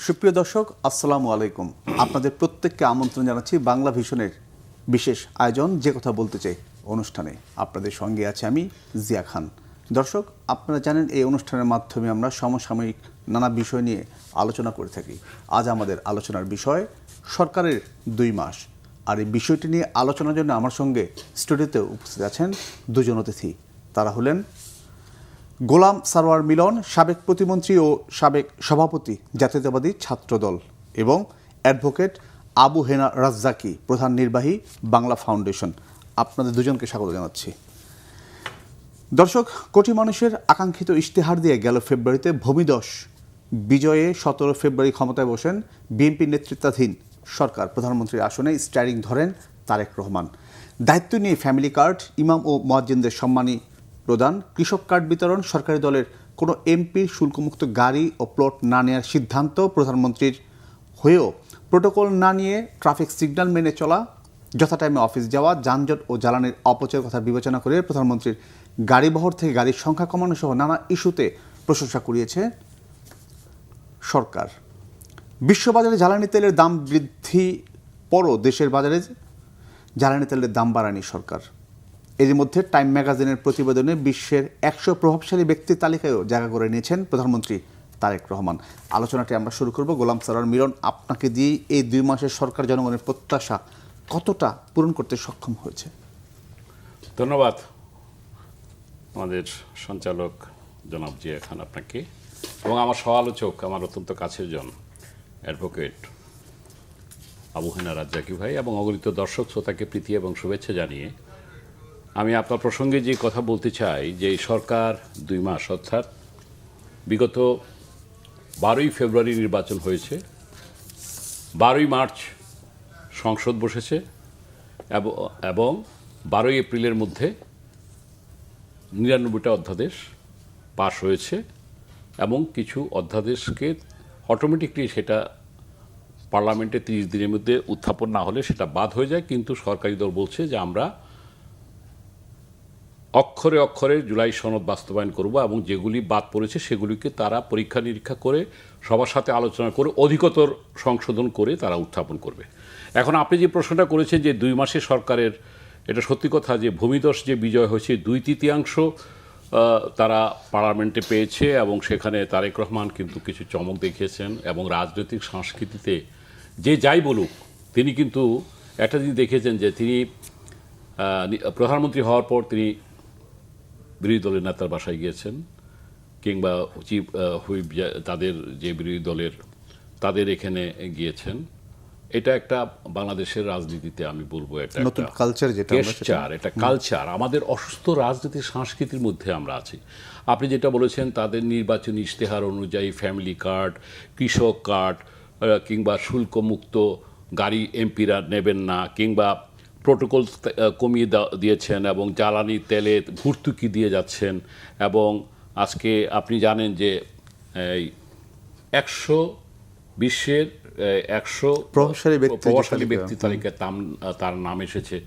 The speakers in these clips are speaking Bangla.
সুপ্রিয় দর্শক, আসসালামু আলাইকুম। আপনাদের প্রত্যেককে আমন্ত্রণ জানাচ্ছি বাংলা ভিশনের বিশেষ আয়োজন যে কথা বলতে চাই অনুষ্ঠানে। আপনাদের সঙ্গে আছে আমি জিয়া খান। দর্শক, আপনারা জানেন এই অনুষ্ঠানের মাধ্যমে আমরা সমসাময়িক নানা বিষয় নিয়ে আলোচনা করে থাকি। আজ আমাদের আলোচনার বিষয় সরকারের 2 মাস। আর এই বিষয়টি নিয়ে আলোচনার জন্য আমার সঙ্গে স্টুডিওতে উপস্থিত আছেন দুজন অতিথি। তারা হলেন গোলাম সারওয়ার মিলন, সাবেক প্রতিমন্ত্রী ও সাবেক সভাপতি জাতীয়তাবাদী ছাত্রদল, এবং অ্যাডভোকেট আবু হেনা রাজ্জাকি, প্রধান নির্বাহী বাংলা ফাউন্ডেশন। আপনাদের দুজনকে স্বাগত জানাচ্ছি। দর্শক, কোটি মানুষের আকাঙ্ক্ষিত ইশতেহার দিয়ে গেল ফেব্রুয়ারিতে ভূমিধস বিজয়ে 17 ফেব্রুয়ারি ক্ষমতায় বসেন বিএনপি নেতৃত্বাধীন সরকার। প্রধানমন্ত্রীর আসনে স্টিয়ারিং ধরেন তারেক রহমান। দায়িত্ব নিয়ে ফ্যামিলি কার্ড, ইমাম ও মুয়াজ্জিনদের সম্মানী প্রদান, কৃষক কার্ড বিতরণ, সরকারি দলের কোনো এমপির শুল্কমুক্ত গাড়ি ও প্লট না নেওয়ার সিদ্ধান্ত, প্রধানমন্ত্রীর হয়েও প্রোটোকল না নিয়ে ট্রাফিক সিগন্যাল মেনে চলা, যথা টাইমে অফিস যাওয়া, যানজট ও জ্বালানির অপচয়ের কথা বিবেচনা করে প্রধানমন্ত্রীর গাড়িবহর থেকে গাড়ির সংখ্যা কমানো সহ নানা ইস্যুতে প্রশংসা কুড়িয়েছে সরকার। বিশ্ববাজারে জ্বালানি তেলের দাম বৃদ্ধি পরও দেশের বাজারে জ্বালানি তেলের দাম বাড়ায়নি সরকার। এর মধ্যে টাইম ম্যাগাজিনের প্রতিবেদনে বিশ্বের 100 প্রভাবশালী ব্যক্তির তালিকায়ও জায়গা করে নিয়েছেন প্রধানমন্ত্রী তারেক রহমান। আলোচনাটি আমরা শুরু করব গোলাম সারওয়ার মিলন, আপনাকে দিয়ে। এই 2 মাসের সরকার জনগণের প্রত্যাশা কতটা পূরণ করতে সক্ষম হয়েছে? ধন্যবাদ আমাদের সঞ্চালক জনাব জিয়া খান আপনাকে, এবং আমার সহ-আলোচক, আমার অত্যন্ত কাছের জন অ্যাডভোকেট আবু হেনা রাজ্জাকি ভাই, এবং অগণিত দর্শক শ্রোতাকে প্রীতি এবং শুভেচ্ছা জানিয়ে আমি আপনার প্রসঙ্গে যে কথা বলতে চাই যে এই সরকার 2 মাস, অর্থাৎ বিগত 12ই ফেব্রুয়ারি নির্বাচন হয়েছে, 12ই মার্চ সংসদ বসেছে এবং 12ই এপ্রিলের মধ্যে 99টা অধ্যাদেশ পাশ হয়েছে, এবং কিছু অধ্যাদেশকে অটোমেটিকলি সেটা পার্লামেন্টে 30 দিনের মধ্যে উত্থাপন না হলে সেটা বাদ হয়ে যায়। কিন্তু সরকারি দল বলছে যে আমরা অক্ষরে অক্ষরে জুলাই সনদ বাস্তবায়ন করব, এবং যেগুলি বাদ পড়েছে সেগুলিকে তারা পরীক্ষা নিরীক্ষা করে সবার সাথে আলোচনা করে অধিকতর সংশোধন করে তারা উত্থাপন করবে। এখন আপনি যে প্রশ্নটা করেছেন যে 2 মাসে সরকারের, এটা সত্যি কথা যে ভূমিধস যে বিজয় হয়েছে, 2/3 তারা পার্লামেন্টে পেয়েছে, এবং সেখানে তারেক রহমান কিন্তু কিছু চমক দেখিয়েছেন, এবং রাজনৈতিক সংস্কৃতিতে যে যাই বলুক তিনি কিন্তু একটা জিনিস দেখিয়েছেন যে তিনি প্রধানমন্ত্রী হওয়ার পর তিনি বিরোধী দলের নেতার বাসায় গিয়েছেন, কিংবা চিফ হুইপ তাদের যে বিরোধী দলের তাদের এখানে গিয়েছেন। এটা একটা বাংলাদেশের রাজনীতিতে আমি বলবো এটা নতুন কালচার, যেটা এটা কালচার। আমাদের অসুস্থ রাজনীতির সংস্কৃতির মধ্যে আমরা আছি। আপনি যেটা বলেছেন তাদের নির্বাচনী ইশতেহার অনুযায়ী ফ্যামিলি কার্ড, কৃষক কার্ড, কিংবা শুল্কমুক্ত গাড়ি এমপিরা নেবেন না, কিংবা প্রোটোকল কমিয়ে দিয়েছেন, এবং জ্বালানি তেলে ভর্তুকি দিয়ে যাচ্ছেন, এবং আজকে আপনি জানেন যে 100 বিশ্বের 100 প্রভাবশালী ব্যক্তি তালিকায় তার নাম এসেছে।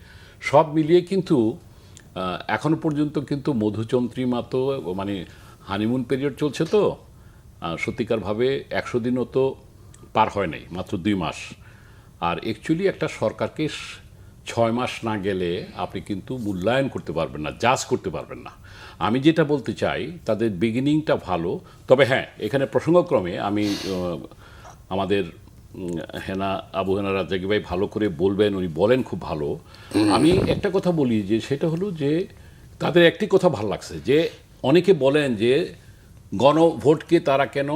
সব মিলিয়ে কিন্তু এখনো পর্যন্ত কিন্তু মধুচন্দ্রিমা তো মানে হানিমুন পিরিয়ড চলছে, তো সত্যিকারভাবে 100 দিনও তো পার হয় নাই, মাত্র 2 মাস। আর অ্যাকচুয়ালি একটা সরকারকে 6 মাস না গেলে আপনি কিন্তু মূল্যায়ন করতে পারবেন না, জাজ করতে পারবেন না। আমি যেটা বলতে চাই তাদের বিগিনিংটা ভালো, তবে হ্যাঁ এখানে প্রসঙ্গক্রমে আমি আমাদের আবু হেনা রাজ্জাকি ভাই ভালো করে বলবেন, উনি বলেন খুব ভালো। আমি একটা কথা বলি যে সেটা হলো যে তাদের একটি কথা ভালো লাগছে যে অনেকে বলেন যে গণভোটকে তারা কেন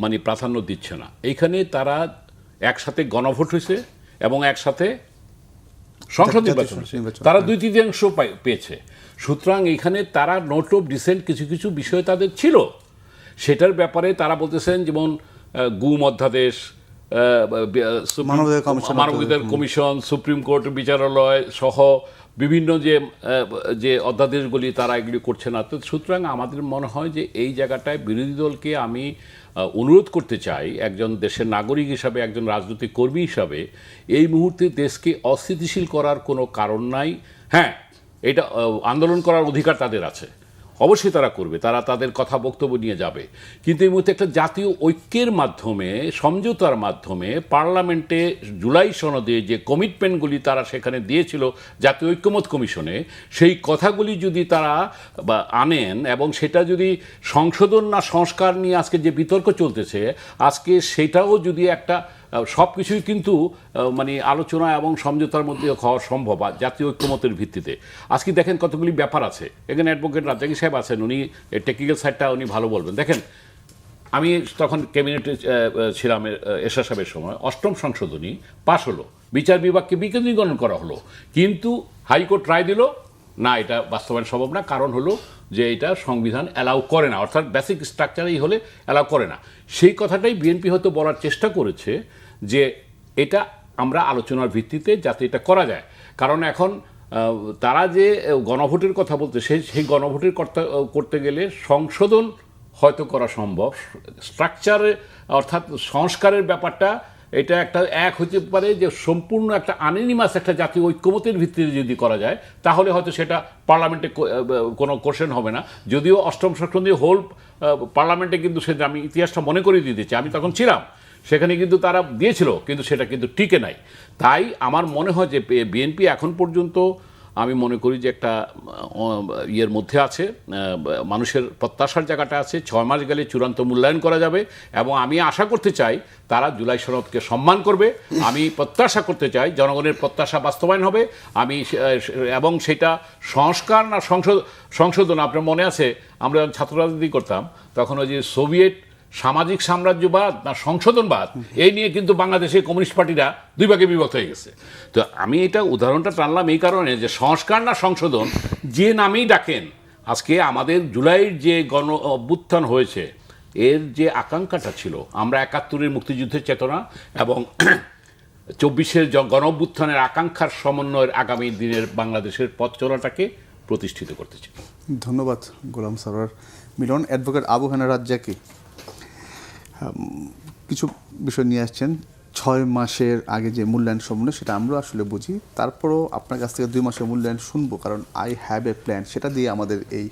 মানে প্রাধান্য দিচ্ছে না। এইখানে তারা একসাথে গণভোট হয়েছে এবং একসাথে সংসদ নির্বাচন হয়েছে, তারা 2/3 পেয়েছে। সুতরাং এইখানে তারা নোট অফ ডিসেন্ট কিছু কিছু বিষয় তাদের ছিল, সেটার ব্যাপারে তারা বলতেছেন, যেমন গুম অধ্যাদেশ, মানবাধিকার কমিশন, সুপ্রিম কোর্ট বিচারালয় সহ বিভিন্ন যে অধ্যাদেশগুলি তারা এগুলি করছে না। তো সুতরাং আমাদের মনে হয় যে এই জায়গাটায় বিরোধী দলকে আমি অনুরোধ করতে চাই, একজন দেশের নাগরিক হিসাবে, একজন রাজনৈতিক কর্মী হিসাবে, এই মুহূর্তে দেশকে অস্থিতিশীল করার কোনো কারণ নাই। হ্যাঁ, এটা আন্দোলন করার অধিকার তাদের আছে, অবশ্যই তারা করবে, তারা তাদের কথা বক্তব্য নিয়ে যাবে, কিন্তু এই মুহূর্তে একটা জাতীয় ঐক্যের মাধ্যমে, সমঝোতার মাধ্যমে পার্লামেন্টে জুলাই সনদে যে কমিটমেন্টগুলি তারা সেখানে দিয়েছিল জাতীয় ঐক্যমত কমিশনে, সেই কথাগুলি যদি তারা আনেন এবং সেটা যদি সংশোধন না সংস্কার নিয়ে আজকে যে বিতর্ক চলতেছে, আজকে সেটাও যদি একটা সব কিছুই কিন্তু মানে আলোচনা এবং সমঝোতার মধ্যে হওয়া সম্ভব জাতীয় ঐক্যমতের ভিত্তিতে। আজকে দেখেন কতগুলি ব্যাপার আছে, এখানে অ্যাডভোকেট রাজ্জাকি সাহেব আছেন, উনি টেকনিক্যাল সাইডটা উনি ভালো বলবেন। দেখেন, আমি তখন ক্যাবিনেটে ছিলাম এরশাদ সাহেবের সময়, 8ম সংশোধনী পাশ হলো, বিচার বিভাগকে বিকেন্দ্রীকরণ করা হলো, কিন্তু হাইকোর্ট রায় দিল না, এটা বাস্তবায়ন সম্ভব না, কারণ হলো যে এটা সংবিধান অ্যালাউ করে না, অর্থাৎ বেসিক স্ট্রাকচারেই হলে অ্যালাউ করে না। সেই কথাটাই বিএনপি হয়তো বলার চেষ্টা করেছে যে এটা আমরা আলোচনার ভিত্তিতে যাতে এটা করা যায়, কারণ এখন তারা যে গণভোটের কথা বলতে, সেই গণভোটের করতে গেলে সংশোধন হয়তো করা সম্ভব, স্ট্রাকচারে অর্থাৎ সংস্কারের ব্যাপারটা এটা একটা হতে পারে যে সম্পূর্ণ একটা আনএনিমাস একটা জাতীয় ঐক্যমতের ভিত্তিতে যদি করা যায় তাহলে হয়তো সেটা পার্লামেন্টে কোনো কোশ্চেন হবে না। যদিও 8ম সংশোধনী হোল পার্লামেন্টে কিন্তু সেটা আমি ইতিহাসটা মনে করিয়ে দিতেছি, আমি তখন ছিলাম সেখানে, কিন্তু তারা দিয়েছিল কিন্তু সেটা কিন্তু টিকে নাই। তাই আমার মনে হয় যে বিএনপি এখন পর্যন্ত আমি মনে করি যে একটা ইয়ের মধ্যে আছে, মানুষের প্রত্যাশার জায়গাটা আছে, 6 মাস গেলে চূড়ান্ত মূল্যায়ন করা যাবে এবং আমি আশা করতে চাই তারা জুলাই সনদকে সম্মান করবে, আমি প্রত্যাশা করতে চাই জনগণের প্রত্যাশা বাস্তবায়ন হবে, আমি এবং সেটা সংস্কার না সংশোধন। আপনার মনে আছে আমরা যখন ছাত্র রাজনীতি করতাম তখন ওই যে সোভিয়েট সামাজিক সাম্রাজ্যবাদ না সংশোধনবাদ, এই নিয়ে কিন্তু বাংলাদেশের কমিউনিস্ট পার্টিরা 2 ভাগে বিভক্ত হয়ে গেছে। তো আমি এটা উদাহরণটা টানলাম এই কারণে যে সংস্কার না সংশোধন যে নামেই ডাকেন, আজকে আমাদের জুলাইয়ের যে গণ অভ্যুত্থান হয়েছে এর যে আকাঙ্ক্ষাটা ছিল, আমরা 71-এর মুক্তিযুদ্ধের চেতনা এবং 24-এর গণ অভ্যুত্থানের আকাঙ্ক্ষার সমন্বয়ের আগামী দিনের বাংলাদেশের পথ চলাটাকে প্রতিষ্ঠিত করতে চাই। ধন্যবাদ গোলাম সরওয়ার মিলন। অ্যাডভোকেট আবু হেনা রাজ্জাকি কিছু বিষয় নিয়ে আসছেন, 6 মাসের আগে যে মূল্যায়ন সম্বন্ধে সেটা আমরা আসলে বুঝি, তারপরও আপনার কাছ থেকে 2 মাসের মূল্যায়ন শুনবো, কারণ আই হ্যাভ এ প্ল্যান সেটা দিয়ে আমাদের এই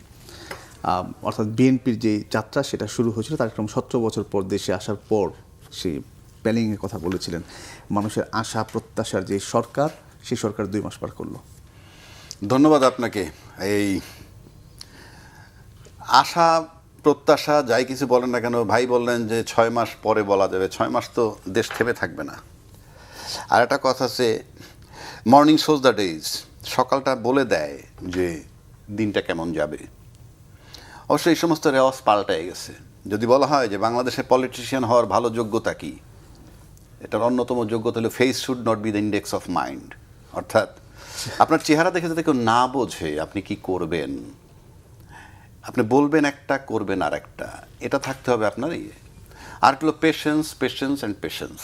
অর্থাৎ বিএনপির যে যাত্রা সেটা শুরু হয়েছিল, তার একরকম 17 বছর পর দেশে আসার পর সেই প্ল্যানিংয়ের কথা বলেছিলেন। মানুষের আশা প্রত্যাশার যে সরকার, সেই সরকার 2 মাস পার করলো। ধন্যবাদ আপনাকে। এই আশা প্রত্যাশা যাই কিছু বলেন না কেন, ভাই বললেন যে 6 মাস পরে বলা যাবে, 6 মাস তো দেশ থেমে থাকবে না। আর একটা কথা আছে, মর্নিং শোজ দ্য ডেজ, সকালটা বলে দেয় যে দিনটা কেমন যাবে। অবশ্য এই সমস্ত রেওয়াজ পাল্টায় গেছে। যদি বলা হয় যে বাংলাদেশে পলিটিশিয়ান হওয়ার ভালো যোগ্যতা কি, এটার অন্যতম যোগ্যতা হলো face should not be the index of mind, অর্থাৎ আপনার চেহারা দেখে যাতে কেউ না বোঝে আপনি কি করবেন, আপনি বলবেন একটা করবেন আর একটা, এটা থাকতে হবে আপনার। আর হলো পেশেন্স, পেশেন্স অ্যান্ড পেশেন্স,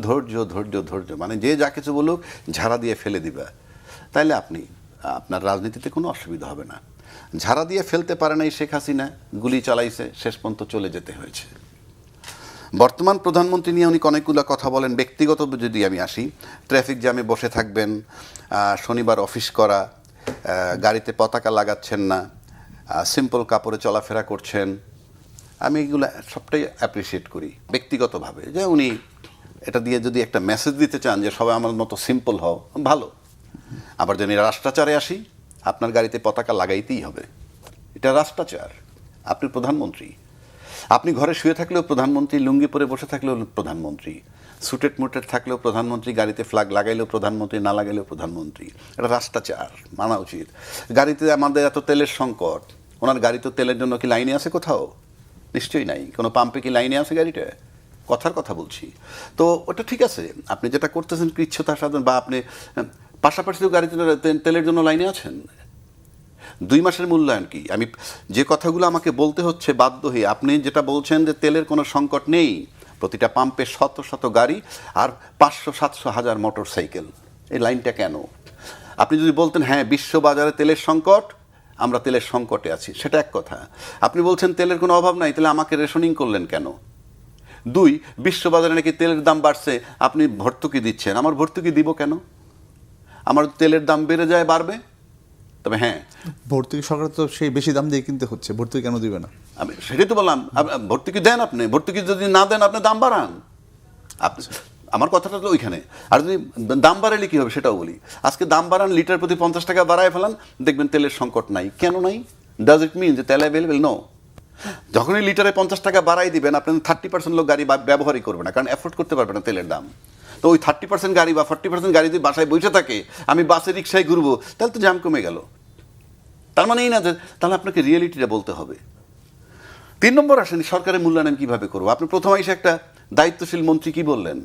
ধৈর্য ধৈর্য ধৈর্য, মানে যে যা কিছু বলুক ঝাড়া দিয়ে ফেলে দিবা, তাইলে আপনার রাজনীতিতে কোনো অসুবিধা হবে না। ঝাড়া দিয়ে ফেলতে পারে নাই শেখ হাসিনা, গুলি চালাইছে, শেষ পর্যন্ত চলে যেতে হয়েছে। বর্তমান প্রধানমন্ত্রী নিয়ে উনি অনেকগুলো কথা বলেন। ব্যক্তিগত যদি আমি আসি, ট্রাফিক জ্যামে বসে থাকবেন, শনিবার অফিস করা, গাড়িতে পতাকা লাগাচ্ছেন না, সিম্পল কাপড়ে চলাফেরা করছেন, আমি এগুলো সবটাই অ্যাপ্রিসিয়েট করি ব্যক্তিগতভাবে, যে উনি এটা দিয়ে যদি একটা মেসেজ দিতে চান যে সবাই আমার মতো সিম্পল হও, ভালো। আবার যদি রাষ্ট্রাচারে আসি, আপনার গাড়িতে পতাকা লাগাইতেই হবে, এটা রাষ্ট্রাচার। আপনি প্রধানমন্ত্রী, আপনি ঘরে শুয়ে থাকলেও প্রধানমন্ত্রী, লুঙ্গি পরে বসে থাকলেও প্রধানমন্ত্রী, সুটেড মুটেড থাকলেও প্রধানমন্ত্রী, গাড়িতে ফ্ল্যাগ লাগাইলেও প্রধানমন্ত্রী, না লাগাইলেও প্রধানমন্ত্রী, এটা রাষ্ট্রাচার, মানা উচিত। গাড়িতে আমাদের এত তেলের সংকট, ওনার গাড়ি তো তেলের জন্য কি লাইনে আছে কোথাও? নিশ্চয়ই নাই। কোনো পাম্পে কি লাইনে আছে গাড়িটা? কথার কথা বলছি। তো ওটা ঠিক আছে, আপনি যেটা করতেছেন কৃচ্ছতার সাধন, বা আপনি পাশাপাশি তো গাড়িতে তেলের জন্য লাইনে আছেন। 2 মাসের মূল্যায়ন কি? আমি যে কথাগুলো আমাকে বলতে হচ্ছে বাধ্য হয়ে, আপনি যেটা বলছেন যে তেলের কোনো সংকট নেই, প্রতিটা পাম্পে শত শত গাড়ি আর 500-700 হাজার মোটর সাইকেল, এই লাইনটা কেন? আপনি যদি বলতেন হ্যাঁ বিশ্ববাজারে তেলের সংকট, আমরা তেলের সংকটে আছি, সেটা এক কথা। আপনি বলছেন তেলের কোনো অভাব নাই, তাহলে আমাকে রেশনিং করলেন কেন? 2, বিশ্ববাজারে নাকি তেলের দাম বাড়ছে, আপনি ভর্তুকি দিচ্ছেন, আমার ভর্তুকি দিব কেন? আমার তেলের দাম বেড়ে যায়, বাড়বে, তো তবে হ্যাঁ, ভর্তুকি সরকার তো সেই বেশি দাম দিয়ে কিনতে হচ্ছে, ভর্তুকি কেন দিবে না? আমি সেটাই তো বললাম, ভর্তুকি দেন, আপনি ভর্তুকি যদি না দেন আপনি দাম বাড়ান। আপনি, আমার কথাটা তো ওইখানে। আর যদি দাম বাড়ালে কি হবে সেটাও বলি। আজকে দাম বাড়ান, লিটার প্রতি 50 টাকা বাড়ায় ফেলান, দেখবেন তেলের সংকট নাই। কেন নাই? ডাজ ইট মিন যে তেল অ্যাভেলেবেল? নো। যখনই লিটারে 50 টাকা বাড়াই দিবেন, আপনার 30% লোক গাড়ি ব্যবহারই করবে না, কারণ অ্যাফোর্ড করতে পারবে না তেলের দাম। তো ওই 30% গাড়ি বা 40% গাড়ি যদি বাসায় বসে থাকে, আমি বাসে রিক্সায় ঘুরবো, তাহলে তো জ্যাম কমে গেল। তার মানে এই না যে, তাহলে আপনাকে রিয়েলিটিটা বলতে হবে। 3 নম্বর আসেন, সরকারের মূল্যায়ন কিভাবে করবো। আপনি প্রথমে এসে একটা দায়িত্বশীল মন্ত্রী কি বললেন,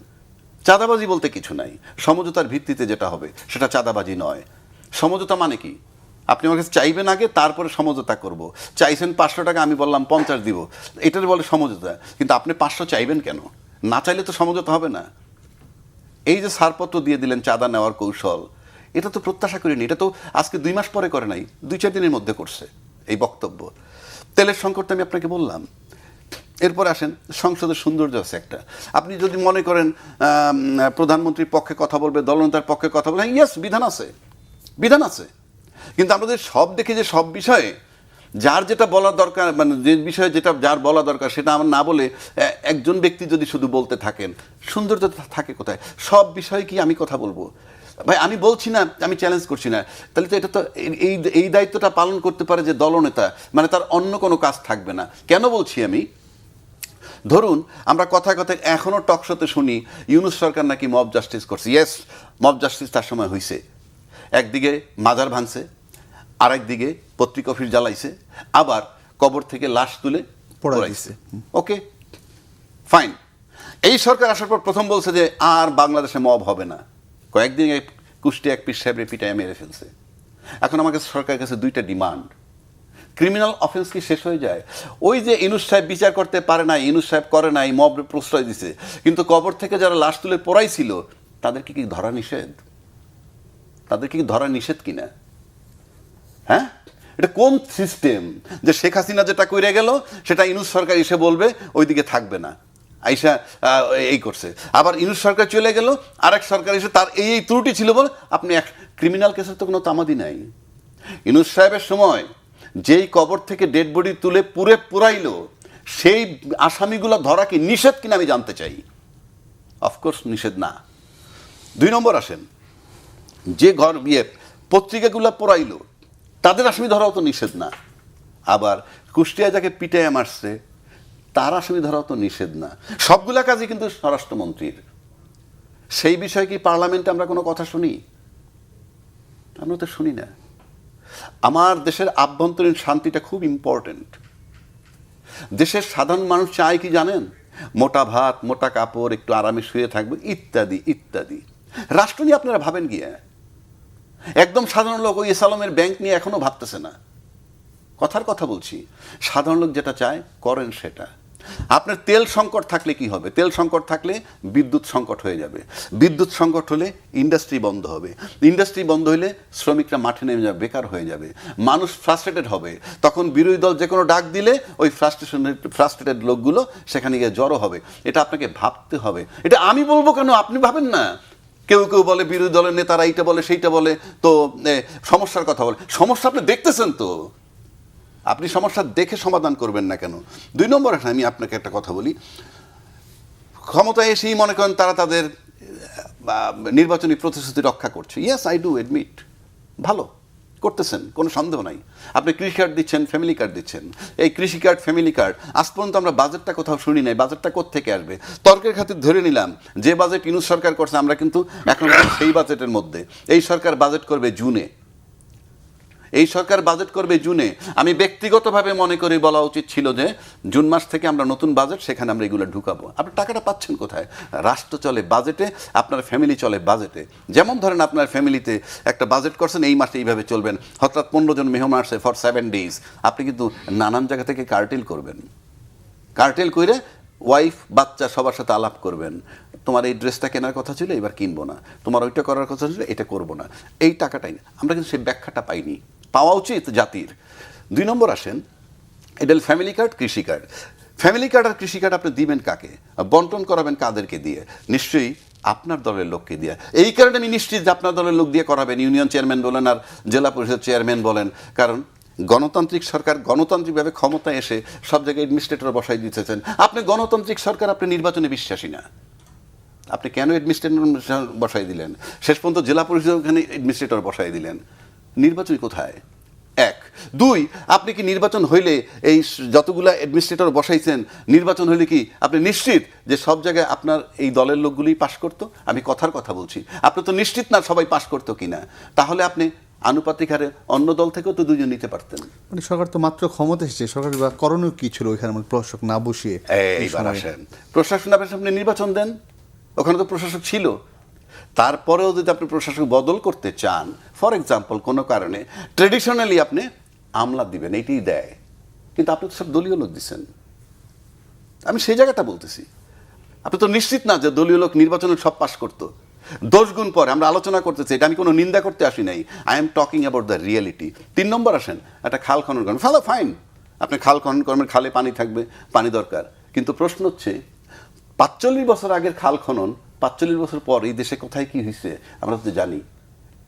চাঁদাবাজি বলতে কিছু নাই, সমঝোতার ভিত্তিতে যেটা হবে সেটা চাঁদাবাজি নয়। সমঝোতা মানে কি? আপনি আমার কাছে চাইবেন আগে, তারপরে সমঝোতা করব। চাইছেন 500 টাকা, আমি বললাম 50 দিব, এটার বলে সমঝোতা। কিন্তু আপনি 500 চাইবেন কেন? না চাইলে তো সমঝোতা হবে না। এই যে ছাড়পত্র দিয়ে দিলেন চাঁদা নেওয়ার কৌশল, এটা তো প্রত্যাশা করিনি। এটা তো আজকে 2 মাস পরে করে নাই, 2-4 দিনের মধ্যে করছে এই বক্তব্য। তেলের সংকট আমি আপনাকে বললাম। এরপর আসেন, সংসদের সৌন্দর্য আছে একটা। আপনি যদি মনে করেন প্রধানমন্ত্রীর পক্ষে কথা বলবে, দলনেতার পক্ষে কথা বলবে, ইয়েস, বিধান আছে, বিধান আছে। কিন্তু আমাদের সব দেখে যে সব বিষয়ে যার যেটা বলা দরকার, মানে যে বিষয়ে যেটা যার বলা দরকার সেটা আমার না বলে একজন ব্যক্তি যদি শুধু বলতে থাকেন, সৌন্দর্য থাকে কোথায়? সব বিষয়ে কি আমি কথা বলবো? ভাই আমি বলছি না, আমি চ্যালেঞ্জ করছি না, তাহলে তো এটা তো এই দায়িত্বটা পালন করতে পারে যে দলনেতা, মানে তার অন্য কোনো কাজ থাকবে না। কেন বলছি আমি? ধরুন আমরা কথায় কথায় এখনও টকশোতে শুনি ইউনূস সরকার নাকি মব জাস্টিস করছে। ইয়েস, মব জাস্টিস তার সময় হয়েছে। একদিকে মাজার ভাঙছে, আরেকদিকে পত্রিকা অফিস জ্বালাইছে, আবার কবর থেকে লাশ তুলে পোড়াইছে। ওকে, ফাইন। এই সরকার আসার পর প্রথম বলছে যে আর বাংলাদেশে মব হবে না। কয়েকদিন কুষ্টিয়া এক পীর সাহেবের পিটায় মেরে ফেলছে। এখন আমার কাছে সরকারের কাছে 2টা ডিমান্ড। ক্রিমিনাল অফেন্স কি শেষ হয়ে যায়? ওই যে ইউনূস সাহেব বিচার করতে পারে না, ইউনূস সাহেব করে নাই, মব প্রশ্রয় দিছে, কিন্তু কবর থেকে যারা লাশ তুলে পোড়াইছিল তাদেরকে কি ধরা নিষেধ? তাদেরকে কি ধরা নিষেধ কিনা? হ্যাঁ, এটা কোন সিস্টেম যে শেখ হাসিনা যেটা কইরে গেল সেটা ইউনূস সরকার এসে বলবে ওইদিকে থাকবে না, আইসা এই করছে। আবার ইউনূস সরকার চলে গেল, আরেক সরকার এসে তার এই ত্রুটি ছিল বলে আপনি এক ক্রিমিনাল কেসের তো কোনো তামাদি নাই। ইউনূস সাহেবের সময় যেই কবর থেকে ডেড বডি তুলে পুরাইলো, সেই আসামিগুলো ধরা কি নিষেধ কিনা আমি জানতে চাই। অফকোর্স নিষেধ না। 2 নম্বর আসেন, যে ঘর পত্রিকাগুলো পোড়াইলো তাদের আসামি ধরাও তো নিষেধ না। আবার কুষ্টিয়ায় যাকে পিটায় মারছে তার আসামি ধরাও তো নিষেধ না। সবগুলা কাজই কিন্তু স্বরাষ্ট্রমন্ত্রীর। সেই বিষয়ে কি পার্লামেন্টে আমরা কোনো কথা শুনি? আমরা তো শুনি না। আমার দেশের আভ্যন্তরীণ শান্তিটা খুব ইম্পর্টেন্ট। দেশের সাধারণ মানুষ চায় কি জানেন? মোটা ভাত, মোটা কাপড়, একটু আরামে শুয়ে থাকবে, ইত্যাদি ইত্যাদি। রাষ্ট্র নিয়ে আপনারা ভাবেন গিয়ে? একদম সাধারণ লোক ওই এসালমের ব্যাংক নিয়ে এখনো ভাবতেছে না। কথার কথা বলছি, সাধারণ লোক যেটা চায় করেন সেটা। আপনার তেল সংকট থাকলে কি হবে? তেল সংকট থাকলে বিদ্যুৎ সংকট হয়ে যাবে। বিদ্যুৎ সংকট হলে ইন্ডাস্ট্রি বন্ধ হবে। ইন্ডাস্ট্রি বন্ধ হলে শ্রমিকরা মাঠে নেমে যাবে, বেকার হয়ে যাবে, মানুষ ফ্রাস্ট্রেটেড হবে। তখন বিরোধী দল যে কোনো ডাক দিলে ওই ফ্রাস্ট্রেটেড লোকগুলো সেখানে গিয়ে জড়ো হবে। এটা আপনাকে ভাবতে হবে। এটা আমি বলবো কেন, আপনি ভাবেন না? কেউ কেউ বলে বিরোধী দলের নেতারা এইটা বলে সেইটা বলে, তো সমস্যার কথা বলে। সমস্যা আপনি দেখতেছেন তো, আপনি সমস্যা দেখে সমাধান করবেন না কেন? 2 নম্বর আসেন, আমি আপনাকে একটা কথা বলি। ক্ষমতায় এসেই মনে করেন তারা তাদের নির্বাচনী প্রতিশ্রুতি রক্ষা করছে। ইয়েস, আই ডু এডমিট, ভালো করতেছেন, কোনো সন্দেহ নাই। আপনি কৃষি কার্ড দিচ্ছেন, ফ্যামিলি কার্ড দিচ্ছেন। এই কৃষি কার্ড, ফ্যামিলি কার্ড, আজ পর্যন্ত আমরা বাজেটটা কোথাও শুনি নাই। বাজেটটা কোত্থেকে আসবে? তর্কের খাতির ধরে নিলাম যে বাজেট ইউনূস সরকার করছে, আমরা কিন্তু এখন সেই বাজেটের মধ্যে। এই সরকার বাজেট করবে জুনে। এই সরকার বাজেট করবে জুনে। আমি ব্যক্তিগতভাবে মনে করি বলা উচিত ছিল যে জুন মাস থেকে আমরা নতুন বাজেট, সেখানে আমরা এগুলো ঢুকাবো। আপনি টাকাটা পাচ্ছেন কোথায়? রাষ্ট্র চলে বাজেটে, আপনার ফ্যামিলি চলে বাজেটে। যেমন ধরেন আপনার ফ্যামিলিতে একটা বাজেট করছেন, এই মাসে এইভাবে চলবেন, হঠাৎ 15 জন মেহমান আসছে ফর 7 days, আপনি কিন্তু নানান জায়গা থেকে কার্টেল করবেন। কার্টেল করে ওয়াইফ, বাচ্চা সবার সাথে আলাপ করবেন। তোমার এই ড্রেসটা কেনার কথা ছিল, এবার কিনবো না। তোমার ওইটা করার কথা ছিল, এটা করবো না। এই টাকাটাই আমরা কিন্তু সেই ব্যাখ্যাটা পাইনি, পাওয়া উচিত জাতির। 2 নম্বর আসেন, এটা ফ্যামিলি কার্ড, কৃষি কার্ড। ফ্যামিলি কার্ড আর কৃষি কার্ড আপনি দিবেন কাকে? বন্টন করাবেন কাদেরকে দিয়ে? নিশ্চয়ই আপনার দলের লোককে দিয়ে। এই কারণে আমি নিশ্চিত যে আপনার দলের লোক দিয়ে করাবেন, ইউনিয়ন চেয়ারম্যান বলেন আর জেলা পরিষদ চেয়ারম্যান বলেন। কারণ গণতান্ত্রিক সরকার গণতান্ত্রিকভাবে ক্ষমতায় এসে সব জায়গায় অ্যাডমিনিস্ট্রেটর বসাই দিতেছেন। আপনি গণতান্ত্রিক সরকার, আপনি নির্বাচনে বিশ্বাসী না, আপনি কেন অ্যাডমিনিস্ট্রেটর বসাই দিলেন? শেষ পর্যন্ত জেলা পরিষদ ওখানে অ্যাডমিনিস্ট্রেটর বসাই দিলেন, নির্বাচন কোথায়? এক। দুই, আপনি কি নির্বাচন হইলে এই যতগুলা অ্যাডমিনিস্ট্রেটর বসাইছেন, নির্বাচন হইলে কি আপনি নিশ্চিত যে সব জায়গায় আপনার এই দলের লোকগুলোই পাশ করতো? আমি কথার কথা বলছি, আপনি তো নিশ্চিত না সবাই পাশ করতো কিনা। তাহলে আপনি আনুপাতিক হারে অন্য দল থেকেও তো দুজন নিতে পারতেন। মানে সরকার তো মাত্র ক্ষমতা এসেছে, সরকার বা করণীয় কি ছিল ওইখানে, মানে প্রশাসক না বসিয়ে? এইবার আসেন, প্রশাসন আপনি নির্বাচন দেন, ওখানে তো প্রশাসক ছিল। তারপরেও যদি আপনি প্রশাসক বদল করতে চান, ফর এক্সাম্পল কোনো কারণে, ট্রেডিশনালি আপনি আমলা দিবেন, এইটাই দেয়, কিন্তু আপনি তো সব দলীয় লোক দিচ্ছেন। আমি সেই জায়গাটা বলতেছি, আপনি তো নিশ্চিত না যে দলীয় লোক নির্বাচনে সব পাশ করতো। 10 গুণ পরে আমরা আলোচনা করতেছি, এটা আমি কোনো নিন্দা করতে আসি নাই, I am talking about the reality. 3 নম্বর আসেন, একটা খাল খনন করেন, ফেলো ফাইন, আপনি খাল খনন করবেন, খালে পানি থাকবে, পানি দরকার। কিন্তু প্রশ্ন হচ্ছে 45 বছর আগের খাল খনন, 45 বছর পর এই দেশে কোথায় কি হয়েছে আমরা তো জানি।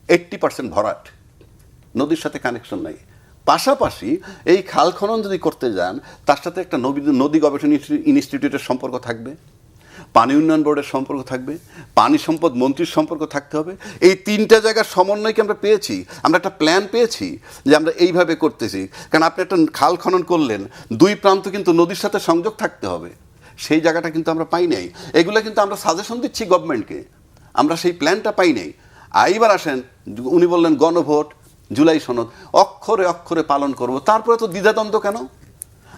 80% ভরাট, নদীর সাথে কানেকশন নাই। পাশাপাশি এই খাল খনন যদি করতে যান, তার সাথে একটা নদী গবেষণা ইনস্টিটিউটের সম্পর্ক থাকবে, পানি উন্নয়ন বোর্ডের সম্পর্ক থাকবে, পানি সম্পদ মন্ত্রীর সম্পর্ক থাকতে হবে। এই 3টা জায়গার সমন্বয়কে আমরা পেয়েছি, আমরা একটা প্ল্যান পেয়েছি যে আমরা এইভাবে করতেছি। কারণ আপনি একটা খাল খনন করলেন, 2 প্রান্ত কিন্তু নদীর সাথে সংযোগ থাকতে হবে, সেই জায়গাটা কিন্তু আমরা পাই নাই। এগুলো কিন্তু আমরা সাজেশন দিচ্ছি গভর্নমেন্টকে, আমরা সেই প্ল্যানটা পাই নাই। এইবার আসেন, উনি বললেন গণভোট, জুলাই সনদ, অক্ষরে অক্ষরে পালন করব, তারপরে তো দ্বিধাদ্বন্দ্ব কেন?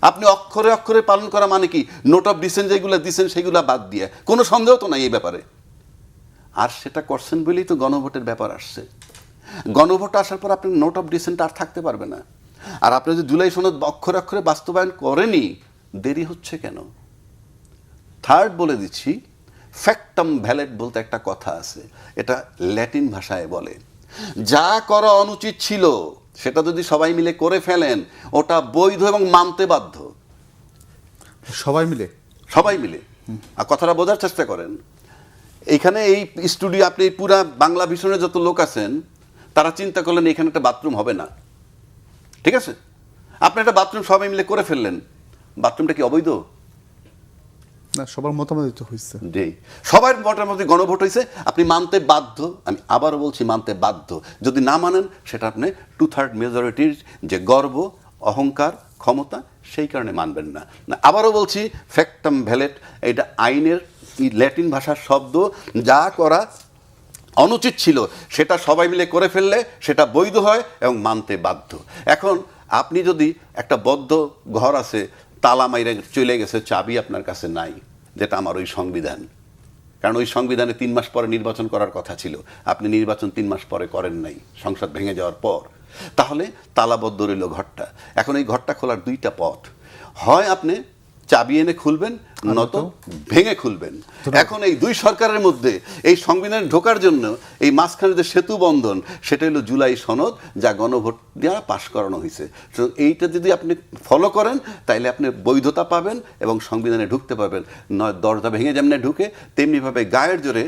আপনি অক্ষরে অক্ষরে পালন করা মানে কি? নোট অফ ডিসেন্ট যেগুলো দিচ্ছেন সেগুলো বাদ দিয়ে, কোনো সন্দেহ তো নাই এই ব্যাপারে। আর সেটা করছেন বলেই তো গণভোটের ব্যাপার আসছে। গণভোট আসার পর আপনি নোট অফ ডিসেন্ট আর থাকতে পারবে না। আর আপনি যদি জুলাই সনদ অক্ষরে অক্ষরে বাস্তবায়ন করেনি, দেরি হচ্ছে কেন? থার্ড বলে দিচ্ছি, ফ্যাক্টাম ভ্যালেট বলতে একটা কথা আছে, এটা ল্যাটিন ভাষায় বলে, যা করা অনুচিত ছিল সেটা যদি সবাই মিলে করে ফেলেন, ওটা বৈধ এবং মানতে বাধ্য। সবাই মিলে? সবাই মিলে। আর কথাটা বোঝার চেষ্টা করেন। এইখানে এই স্টুডিও, আপনি পুরা বাংলা ভিশনের যত লোক আছেন, তারা চিন্তা করলেন এখানে একটা বাথরুম হবে না, ঠিক আছে? আপনি একটা বাথরুম সবাই মিলে করে ফেললেন, বাথরুমটা কি অবৈধ? না, সবার মতামত তো হয়েছে। জি, সবার মতামতে গণভোট হয়েছে, আপনি মানতে বাধ্য। আমি আবারও বলছি, মানতে বাধ্য। যদি না মানেন, সেটা আপনি 2/3 মেজরিটির যে গর্ব, অহংকার, ক্ষমতা, সেই কারণে মানবেন না। আবারও বলছি, ফ্যাক্টাম ভ্যালেট, এটা আইনের ল্যাটিন ভাষার শব্দ, যা করা অনুচিত ছিল সেটা সবাই মিলে করে ফেললে সেটা বৈধ হয় এবং মানতে বাধ্য। এখন আপনি যদি একটা বদ্ধ ঘর আছে, তালা মাইরে চলে গেছে, চাবি আপনার কাছে নাই, যেটা আমার ওই সংবিধান। কারণ ওই সংবিধানে 3 মাস পরে নির্বাচন করার কথা ছিল, আপনি নির্বাচন 3 মাস পরে করেন নাই, সংসদ ভেঙে যাওয়ার পর। তাহলে তালাবদ্ধ রইল ঘরটা। এখন এই ঘরটা খোলার 2টা পথ, হয় আপনি চাবি এনে খুলবেন, নয়তো ভেঙে খুলবেন। এখন এই 2 সরকারের মধ্যে এই সংবিধানে ঢোকার জন্য এই মাঝখানে যে সেতু বন্ধন, সেটা হলো জুলাই সনদ, যা গণভোট দ্বারা পাশ করানো হয়েছে। তো এইটা যদি আপনি ফলো করেন, তাইলে আপনি বৈধতা পাবেন এবং সংবিধানে ঢুকতে পারবেন। নয় দরজা ভেঙে যেমনি ঢুকে, তেমনিভাবে গায়ের জোরে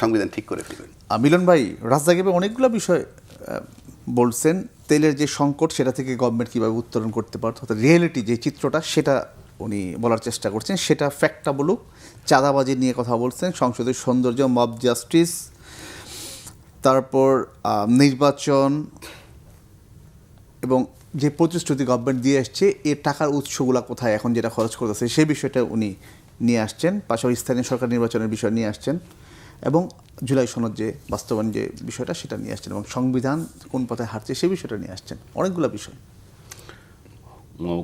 সংবিধান ঠিক করে ফেলবেন। মিলন ভাই, রাজদাগিবে অনেকগুলো বিষয় বলছেন। তেলের যে সংকট, সেটা থেকে গভর্নমেন্ট কীভাবে উত্তরণ করতে পারত, অর্থাৎ রিয়েলিটি যে চিত্রটা, সেটা উনি বলার চেষ্টা করছেন। সেটা ফ্যাক্টটা বলুক। চাঁদাবাজি নিয়ে কথা বলছেন, সংসদের সৌন্দর্য, মব জাস্টিস, তারপর নির্বাচন এবং যে প্রতিশ্রুতি গভর্নমেন্ট দিয়ে আসছে, এর টাকার উৎসগুলো কোথায়, এখন যেটা খরচ করতেছে, সেই বিষয়টা উনি নিয়ে আসছেন। পাশাপাশি স্থানীয় সরকার নির্বাচনের বিষয় নিয়ে আসছেন এবং জুলাই সনদ যে বাস্তবায়ন যে বিষয়টা, সেটা নিয়ে আসছেন এবং সংবিধান কোন পথে হাঁটছে সেই বিষয়টা নিয়ে আসছেন। অনেকগুলো বিষয়।